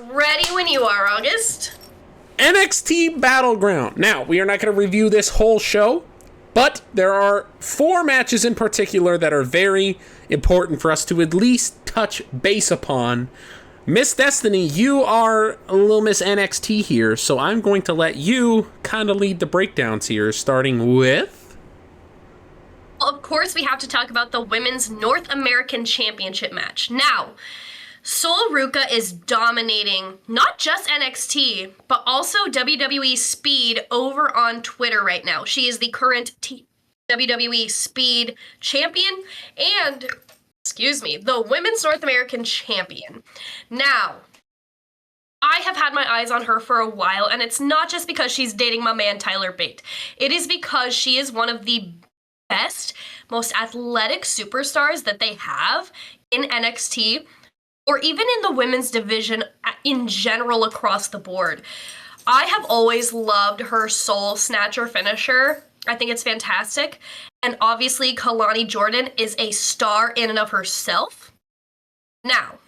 Ready when you are, August. NXT Battleground. Now, we are not going to review this whole show, but there are 4 matches in particular that are very important for us to at least touch base upon. Miss Destiny, you are a little Miss NXT here, so I'm going to let you kind of lead the breakdowns here, starting with... Of course, we have to talk about the Women's North American Championship match. Now, Sol Ruca is dominating not just NXT, but also WWE Speed over on Twitter right now. She is the current WWE Speed champion and, the Women's North American champion. Now, I have had my eyes on her for a while, and it's not just because she's dating my man Tyler Bate. It is because she is one of the best, most athletic superstars that they have in NXT, or even in the women's division in general across the board. I have always loved her Soul Snatcher finisher. I think it's fantastic. And obviously, Kalani Jordan is a star in and of herself. Now,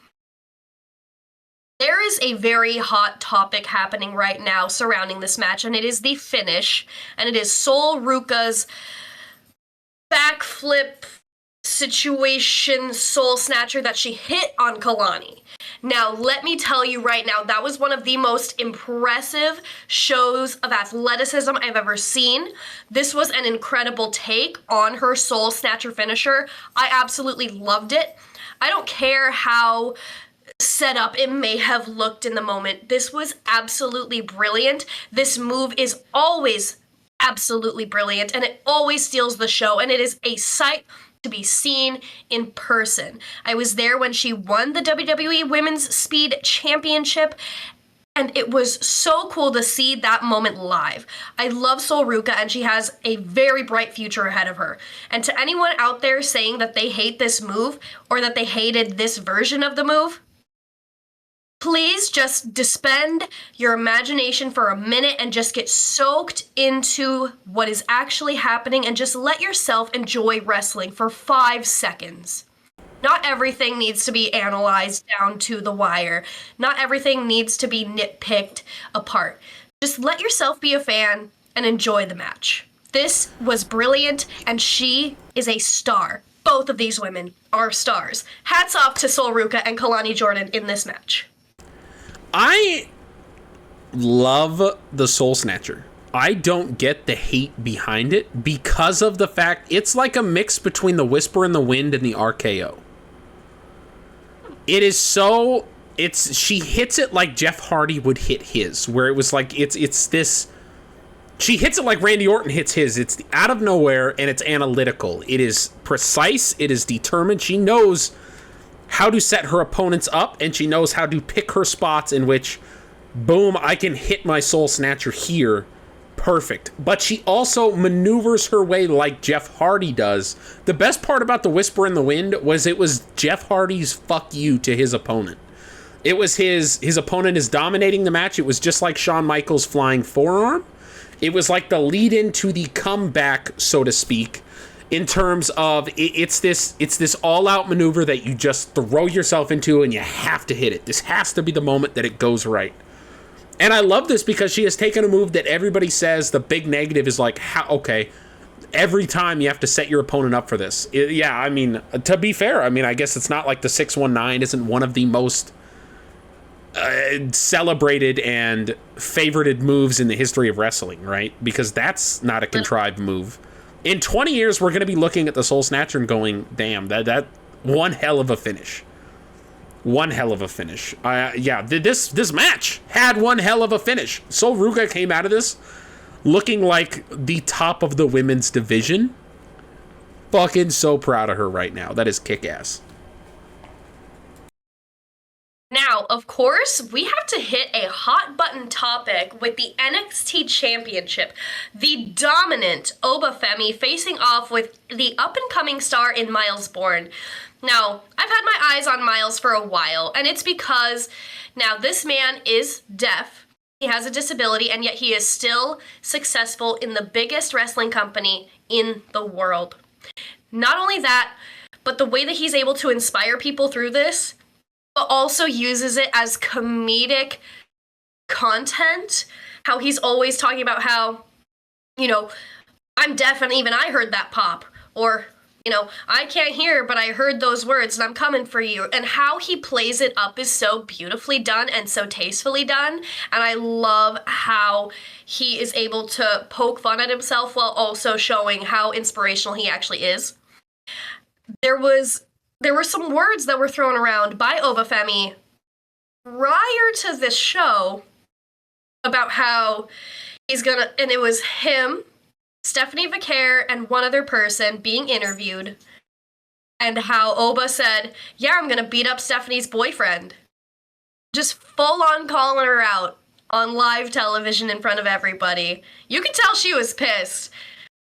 there is a very hot topic happening right now surrounding this match, and it is the finish, and it is Sol Ruca's backflip situation Soul Snatcher that she hit on Kalani. Now, let me tell you right now, that was one of the most impressive shows of athleticism I've ever seen. This was an incredible take on her Soul Snatcher finisher. I absolutely loved it. I don't care how set up it may have looked in the moment. This was absolutely brilliant. This move is always absolutely brilliant, and it always steals the show, and it is a sight to be seen in person. I was there when she won the WWE Women's Speed Championship, and it was so cool to see that moment live. I love Sol Ruca, and she has a very bright future ahead of her. And to anyone out there saying that they hate this move, or that they hated this version of the move, please just suspend your imagination for a minute and just get soaked into what is actually happening and just let yourself enjoy wrestling for 5 seconds. Not everything needs to be analyzed down to the wire. Not everything needs to be nitpicked apart. Just let yourself be a fan and enjoy the match. This was brilliant, and she is a star. Both of these women are stars. Hats off to Sol Ruca and Kalani Jordan in this match. I love the Soul Snatcher. I don't get the hate behind it because of the fact it's like a mix between the Whisper in the Wind and the RKO. It is so... she hits it like Jeff Hardy would hit his, where it was like, it's this... She hits it like Randy Orton hits his. It's out of nowhere, and it's analytical. It is precise. It is determined. She knows how to set her opponents up, and she knows how to pick her spots in which, boom, I can hit my Soul Snatcher here. Perfect. But she also maneuvers her way like Jeff Hardy does. The best part about the Whisper in the Wind was it was Jeff Hardy's fuck you to his opponent. It was his opponent is dominating the match. It was just like Shawn Michaels' flying forearm. It was like the lead into the comeback, so to speak, in terms of it's this all-out maneuver that you just throw yourself into and you have to hit it. This has to be the moment that it goes right. And I love this because she has taken a move that everybody says the big negative is like, okay, every time you have to set your opponent up for this. I mean, to be fair, I mean, I guess it's not like the 619 isn't one of the most celebrated and favorited moves in the history of wrestling, right? Because that's not a contrived move. In 20 years, we're going to be looking at the Soul Snatcher and going, damn, that one hell of a finish. One hell of a finish. This match had one hell of a finish. Sol Ruca came out of this looking like the top of the women's division. Fucking so proud of her right now. That is kick-ass. Now, of course, we have to hit a hot button topic with the NXT Championship. The dominant Oba Femi facing off with the up-and-coming star in Miles Bourne. Now, I've had my eyes on Miles for a while, and it's because, now, this man is deaf. He has a disability, and yet he is still successful in the biggest wrestling company in the world. Not only that, but the way that he's able to inspire people through this but also uses it as comedic content. How he's always talking about how, I'm deaf and even I heard that pop. Or, I can't hear, but I heard those words and I'm coming for you. And how he plays it up is so beautifully done and so tastefully done. And I love how he is able to poke fun at himself while also showing how inspirational he actually is. There were some words that were thrown around by Obafemi prior to this show about how and it was him, Stephanie Vaquer, and one other person being interviewed, and how Oba said, yeah, I'm gonna beat up Stephanie's boyfriend. Just full on calling her out on live television in front of everybody. You could tell she was pissed,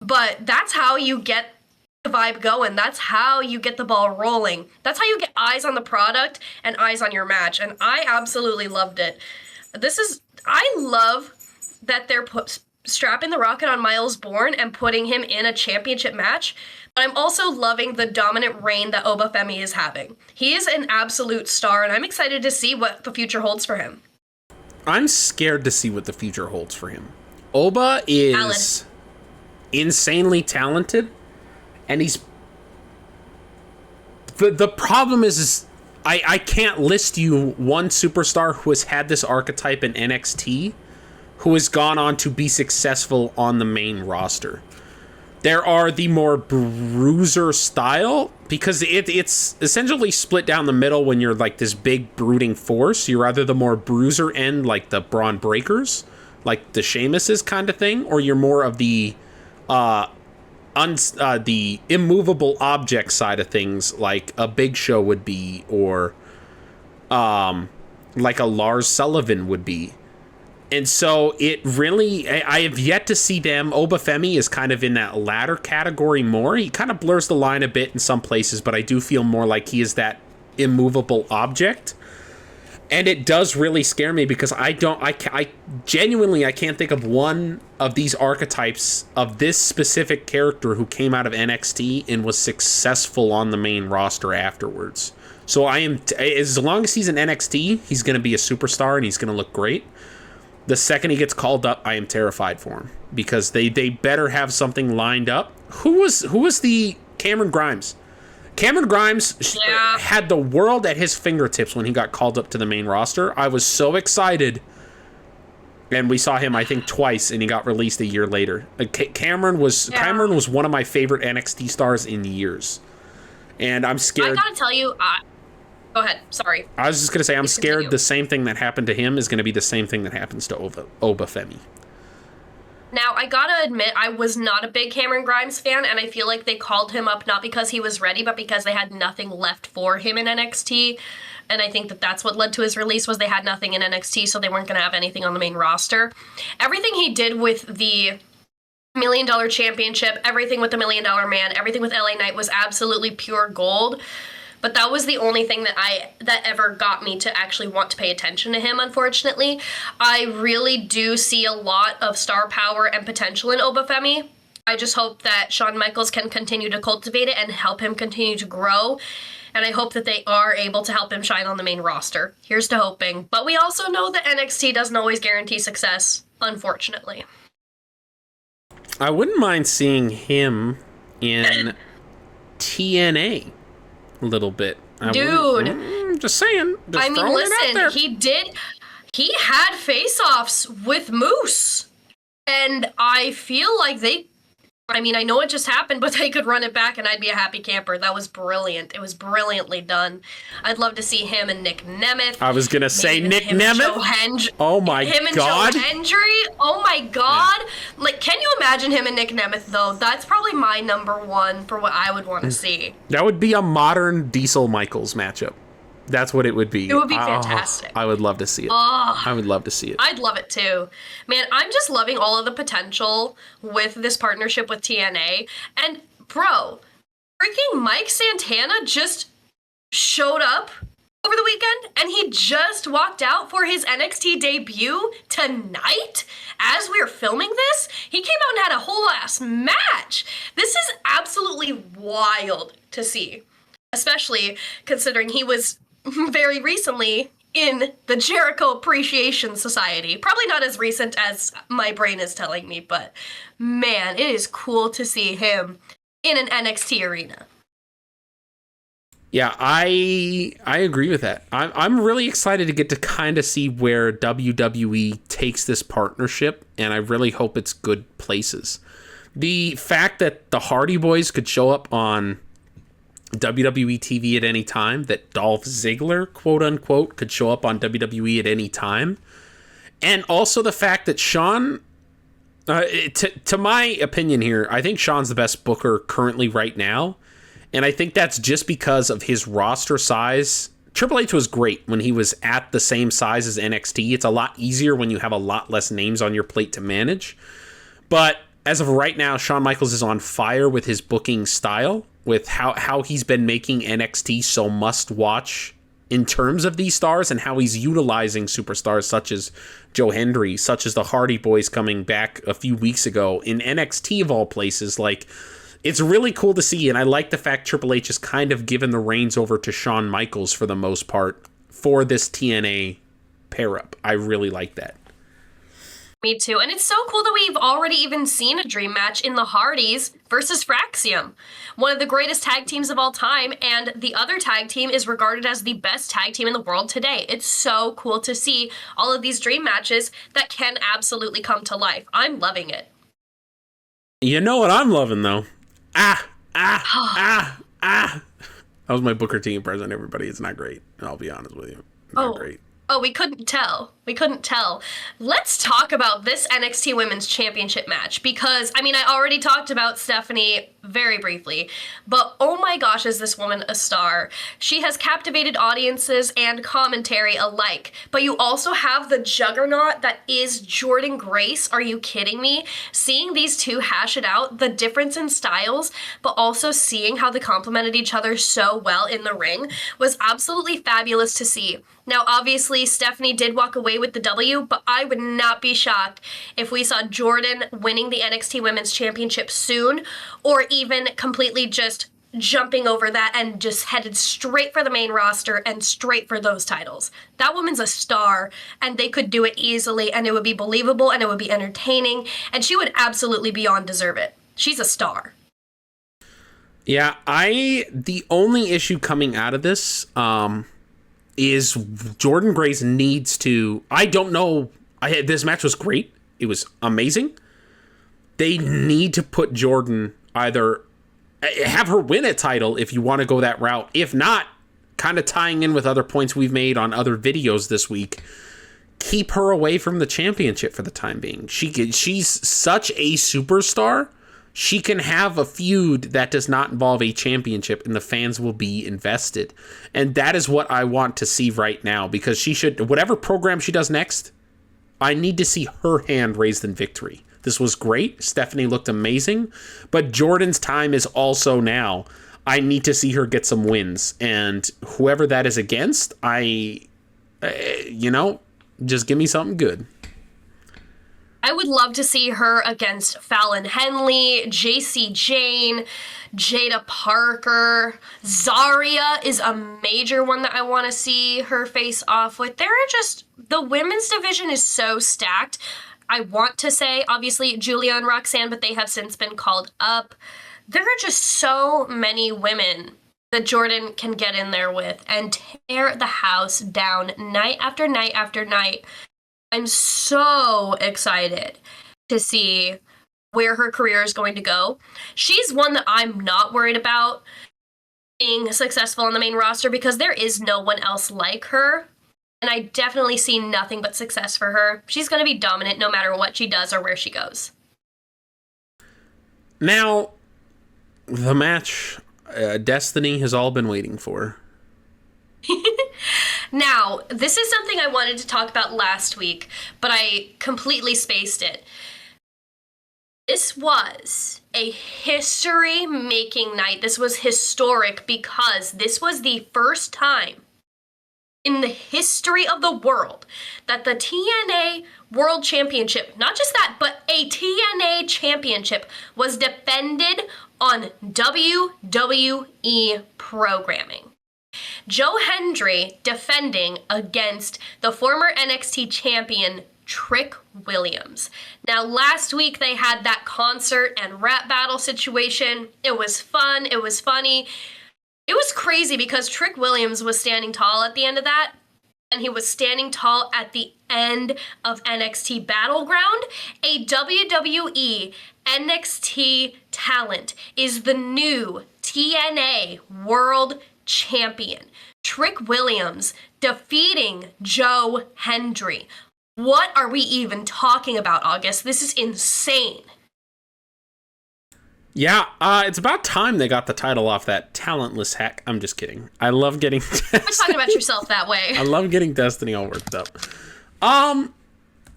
but that's how you get the vibe going. That's how you get the ball rolling. That's how you get eyes on the product and eyes on your match, and I absolutely loved it. I love that they're strapping the Rocket on Miles Bourne and putting him in a championship match, but I'm also loving the dominant reign that Obafemi is having. He is an absolute star, and I'm excited to see what the future holds for him. I'm scared to see what the future holds for him. Oba is insanely talented, and he's... The problem is I can't list you one superstar who has had this archetype in NXT who has gone on to be successful on the main roster. There are the more bruiser style, because it's essentially split down the middle when you're like this big brooding force. You're either the more bruiser end, like the Braun Breakers, like the Sheamuses kind of thing, or you're more of the the immovable object side of things, like a Big Show would be, or like a Lars Sullivan would be. And so it really, I have yet to see them. Obafemi is kind of in that latter category more. He kind of blurs the line a bit in some places, but I do feel more like he is that immovable object. And it does really scare me because I genuinely, I can't think of one of these archetypes of this specific character who came out of NXT and was successful on the main roster afterwards. So as long as he's in NXT, he's going to be a superstar and he's going to look great. The second he gets called up, I am terrified for him because they better have something lined up. Who was the Cameron Grimes? Cameron Grimes had the world at his fingertips when he got called up to the main roster. I was so excited. And we saw him, I think, twice, and he got released a year later. Cameron was one of my favorite NXT stars in years. And I'm scared. I gotta tell you, go ahead. Sorry. I was just going to say, I'm scared the same thing that happened to him is going to be the same thing that happens to Obafemi. Now, I gotta admit, I was not a big Cameron Grimes fan, and I feel like they called him up not because he was ready, but because they had nothing left for him in NXT. And I think that's what led to his release, was they had nothing in NXT, so they weren't going to have anything on the main roster. Everything he did with the $1 Million Championship, everything with the $1 Million Man, everything with LA Knight was absolutely pure gold. But that was the only thing that ever got me to actually want to pay attention to him, unfortunately. I really do see a lot of star power and potential in Obafemi. I just hope that Shawn Michaels can continue to cultivate it and help him continue to grow. And I hope that they are able to help him shine on the main roster. Here's to hoping. But we also know that NXT doesn't always guarantee success, unfortunately. I wouldn't mind seeing him in TNA. A little bit. Just saying. I mean, listen, he had face-offs with Moose. And I feel like I know it just happened, but they could run it back and I'd be a happy camper. That was brilliant. It was brilliantly done. I'd love to see him and Nick Nemeth. I was going to say Nick Nemeth. Oh my God. Him and Joe Hendry. Oh my God. Yeah. Like, can you imagine him and Nick Nemeth, though? That's probably my number one for what I would want to see. That would be a modern Diesel Michaels matchup. That's what it would be. It would be fantastic. I would love to see it. I would love to see it. I'd love it too. Man, I'm just loving all of the potential with this partnership with TNA. And, bro, freaking Mike Santana just showed up over the weekend, and he just walked out for his NXT debut tonight as we're filming this. He came out and had a whole ass match. This is absolutely wild to see, especially considering he was very recently in the Jericho Appreciation Society. Probably not as recent as my brain is telling me, but man, it is cool to see him in an NXT arena. Yeah, I agree with that. I'm really excited to get to kind of see where WWE takes this partnership, and I really hope it's good places. The fact that the Hardy Boys could show up on WWE TV at any time, that Dolph Ziggler, quote unquote, could show up on WWE at any time, and also the fact that Shawn, to my opinion here, I think Shawn's the best booker currently right now. And I think that's just because of his roster size. Triple H was great when he was at the same size as NXT. It's a lot easier when you have a lot less names on your plate to manage. But as of right now, Shawn Michaels is on fire with his booking style, with how he's been making NXT so must-watch in terms of these stars, and how he's utilizing superstars such as Joe Hendry, such as the Hardy Boys coming back a few weeks ago in NXT of all places. Like, it's really cool to see, and I like the fact Triple H has kind of given the reins over to Shawn Michaels for the most part for this TNA pair-up. I really like that. Me too. And it's so cool that we've already even seen a dream match in the Hardys versus Fraxium, one of the greatest tag teams of all time, and the other tag team is regarded as the best tag team in the world today. It's so cool to see all of these dream matches that can absolutely come to life. I'm loving it. You know what I'm loving, though? That was my Booker T impression, everybody. It's not great. I'll be honest with you. Not great. Oh, we couldn't tell. Let's talk about this NXT Women's Championship match because, I mean, I already talked about Stephanie very briefly, but oh my gosh, is this woman a star. She has captivated audiences and commentary alike, but you also have the juggernaut that is Jordynne Grace. Are you kidding me? Seeing these two hash it out, the difference in styles, but also seeing how they complemented each other so well in the ring was absolutely fabulous to see. Now, obviously, Stephanie did walk away with the W, but I would not be shocked if we saw Jordynne winning the NXT Women's Championship soon, or even completely just jumping over that and just headed straight for the main roster and straight for those titles. That woman's a star, and they could do it easily, and it would be believable, and it would be entertaining, and she would absolutely beyond deserve it. She's a star. Yeah, the only issue coming out of this, is Jordynne Grace needs to... I don't know. This match was great. It was amazing. They need to put Jordynne either... have her win a title if you want to go that route. If not, kind of tying in with other points we've made on other videos this week, keep her away from the championship for the time being. She's such a superstar. She can have a feud that does not involve a championship and the fans will be invested. And that is what I want to see right now, because she should, whatever program she does next, I need to see her hand raised in victory. This was great. Stephanie looked amazing, but Jordynne's time is also now. I need to see her get some wins, and whoever that is against, just give me something good. I would love to see her against Fallon Henley, JC Jane, Jada Parker. Zarya is a major one that I want to see her face off with. The women's division is so stacked. I want to say, obviously, Julia and Roxanne, but they have since been called up. There are just so many women that Jordynne can get in there with and tear the house down night after night after night. I'm so excited to see where her career is going to go. She's one that I'm not worried about being successful on the main roster because there is no one else like her. And I definitely see nothing but success for her. She's going to be dominant no matter what she does or where she goes. Now, the match Destiny has all been waiting for. Now, this is something I wanted to talk about last week, but I completely spaced it. This was a history-making night. This was historic because this was the first time in the history of the world that the TNA World Championship, not just that, but a TNA Championship was defended on WWE programming. Joe Hendry defending against the former NXT champion, Trick Williams. Now, last week they had that concert and rap battle situation. It was fun. It was funny. It was crazy because Trick Williams was standing tall at the end of that, and he was standing tall at the end of NXT Battleground. A WWE NXT talent is the new TNA World Champion. Trick Williams defeating Joe Hendry. What are we even talking about, August? This is insane. Yeah, it's about time they got the title off that talentless hack. I'm just kidding. I love getting You're talking about yourself that way. I love getting Destiny all worked up.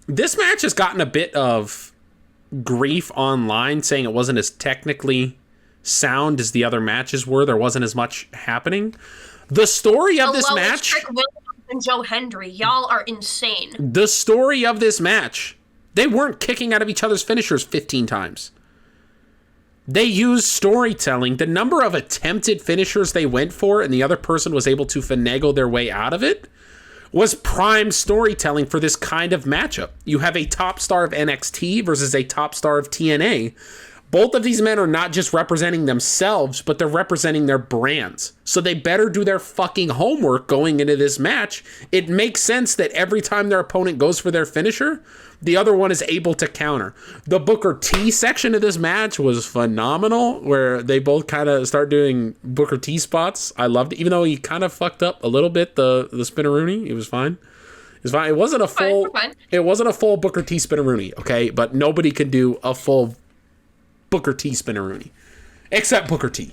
This match has gotten a bit of grief online, saying it wasn't as technically sound as the other matches were. There wasn't as much happening. The story of this match... Trick Williams and Joe Hendry. Y'all are insane. The story of this match, they weren't kicking out of each other's finishers 15 times. They used storytelling. The number of attempted finishers they went for and the other person was able to finagle their way out of it was prime storytelling for this kind of matchup. You have a top star of NXT versus a top star of TNA. Both of these men are not just representing themselves, but they're representing their brands. So they better do their fucking homework going into this match. It makes sense that every time their opponent goes for their finisher, the other one is able to counter. The Booker T section of this match was phenomenal, where they both kind of start doing Booker T spots. I loved it, even though he kind of fucked up a little bit the spinneroonie. It was fine. It was fine. It wasn't a full. It wasn't a full Booker T spinneroonie, okay? But nobody can do a full Booker T spinneroonie, except Booker T.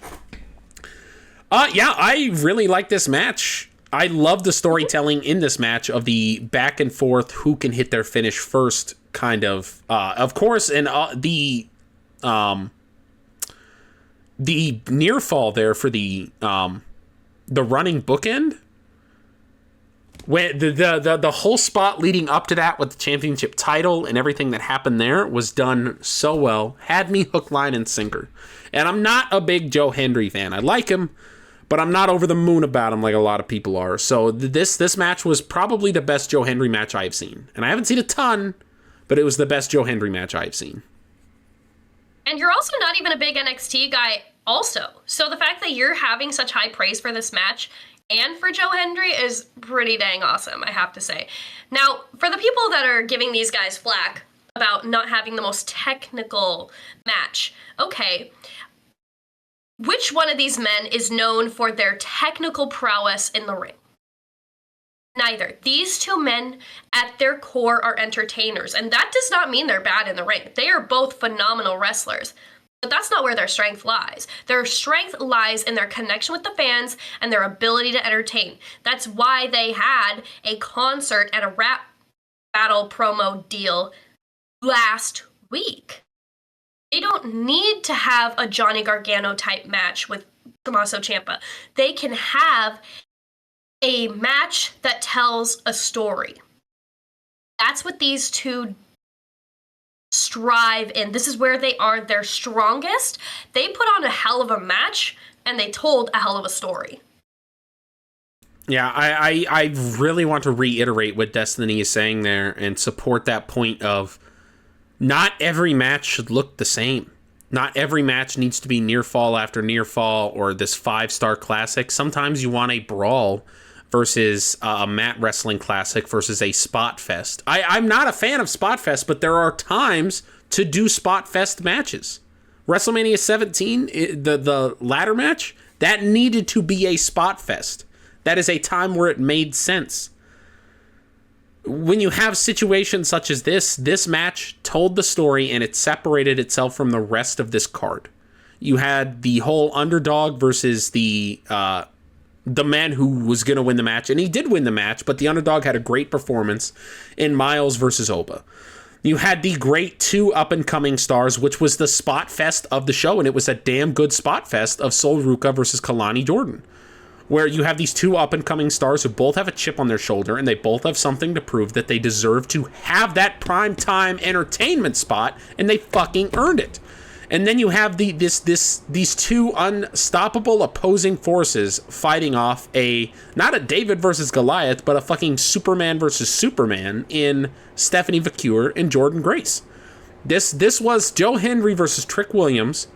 Yeah, I really like this match. I love the storytelling in this match of the back and forth, who can hit their finish first, kind of course, and the near fall there for the running bookend. When the whole spot leading up to that with the championship title and everything that happened there was done so well, had me hook, line, and sinker. And I'm not a big Joe Hendry fan. I like him, but I'm not over the moon about him like a lot of people are. So this match was probably the best Joe Hendry match I've seen. And I haven't seen a ton, but it was the best Joe Hendry match I've seen. And you're also not even a big NXT guy also. So the fact that you're having such high praise for this match and for Joe Hendry is pretty dang awesome, I have to say. Now, for the people that are giving these guys flack about not having the most technical match, okay, which one of these men is known for their technical prowess in the ring? Neither. These two men, at their core, are entertainers, and that does not mean they're bad in the ring. They are both phenomenal wrestlers. But that's not where their strength lies. Their strength lies in their connection with the fans and their ability to entertain. That's why they had a concert and a rap battle promo deal last week. They don't need to have a Johnny Gargano type match with Tommaso Ciampa. They can have a match that tells a story. That's what these two strive in. This is where they are their strongest. They put on a hell of a match and they told a hell of a story. Yeah, I really want to reiterate what Destiny is saying there and support that point of not every match should look the same. Not every match needs to be near fall after near fall or this 5-star classic. Sometimes you want a brawl versus a mat wrestling classic versus a spot fest. I'm not a fan of spot fest, but there are times to do spot fest matches. WrestleMania 17, the ladder match, that needed to be a spot fest. That is a time where it made sense. When you have situations such as this match told the story and it separated itself from the rest of this card. You had the whole underdog versus the man who was going to win the match, and he did win the match, but the underdog had a great performance in Miles versus Oba. You had the great 2 up-and-coming stars, which was the spot fest of the show, and it was a damn good spot fest of Sol Ruca versus Kalani Jordan, where you have these 2 up-and-coming stars who both have a chip on their shoulder, and they both have something to prove that they deserve to have that prime time entertainment spot, and they fucking earned it. And then you have these two unstoppable opposing forces fighting off not a David versus Goliath, but a fucking Superman versus Superman in Stephanie Vaquer and Jordan Grace. This was Joe Hendry versus Trick Williams.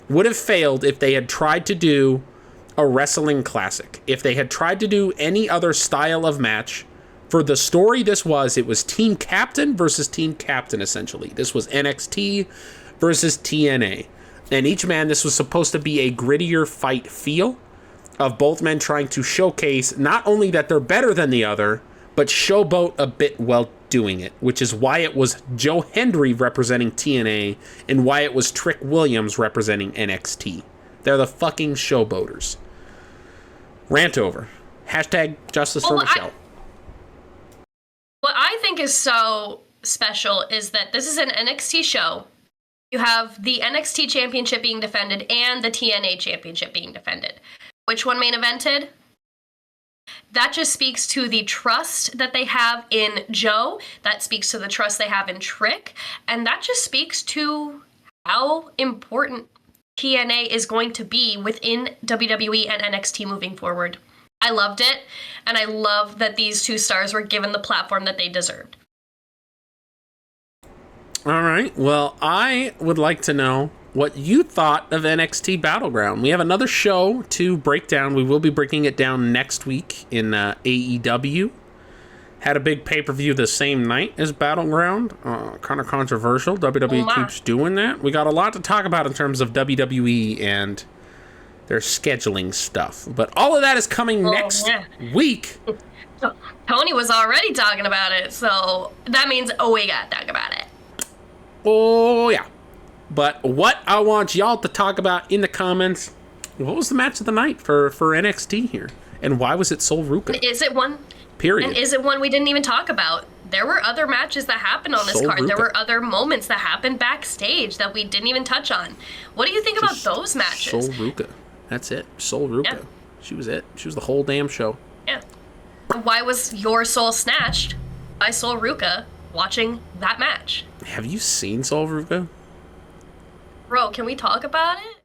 Would have failed if they had tried to do a wrestling classic. If they had tried to do any other style of match, for the story it was Team Captain versus Team Captain, essentially. This was NXT versus TNA. And this was supposed to be a grittier fight feel of both men trying to showcase not only that they're better than the other, but showboat a bit while doing it, which is why it was Joe Hendry representing TNA and why it was Trick Williams representing NXT. They're the fucking showboaters. Rant over. Hashtag justice for Michelle. What I think is so special is that this is an NXT show. You have the NXT Championship being defended and the TNA Championship being defended. Which one main evented? That just speaks to the trust that they have in Joe. That speaks to the trust they have in Trick. And that just speaks to how important TNA is going to be within WWE and NXT moving forward. I loved it, and I love that these two stars were given the platform that they deserved. All right. Well, I would like to know what you thought of NXT Battleground. We have another show to break down. We will be breaking it down next week in AEW. Had a big pay-per-view the same night as Battleground. Kind of controversial. WWE keeps doing that. We got a lot to talk about in terms of WWE and their scheduling stuff. But all of that is coming next week. Tony was already talking about it, so that means we got to talk about it. Oh, yeah. But what I want y'all to talk about in the comments, what was the match of the night for NXT here? And why was it Sol Ruca? Is it one? Period. And is it one we didn't even talk about? There were other matches that happened on this Sol card. Ruca. There were other moments that happened backstage that we didn't even touch on. What do you think about those matches? Sol Ruca. That's it. Sol Ruca. Yeah. She was it. She was the whole damn show. Yeah. Why was your soul snatched by Sol Ruca watching that match? Have you seen Sol Ruca? Bro, can we talk about it?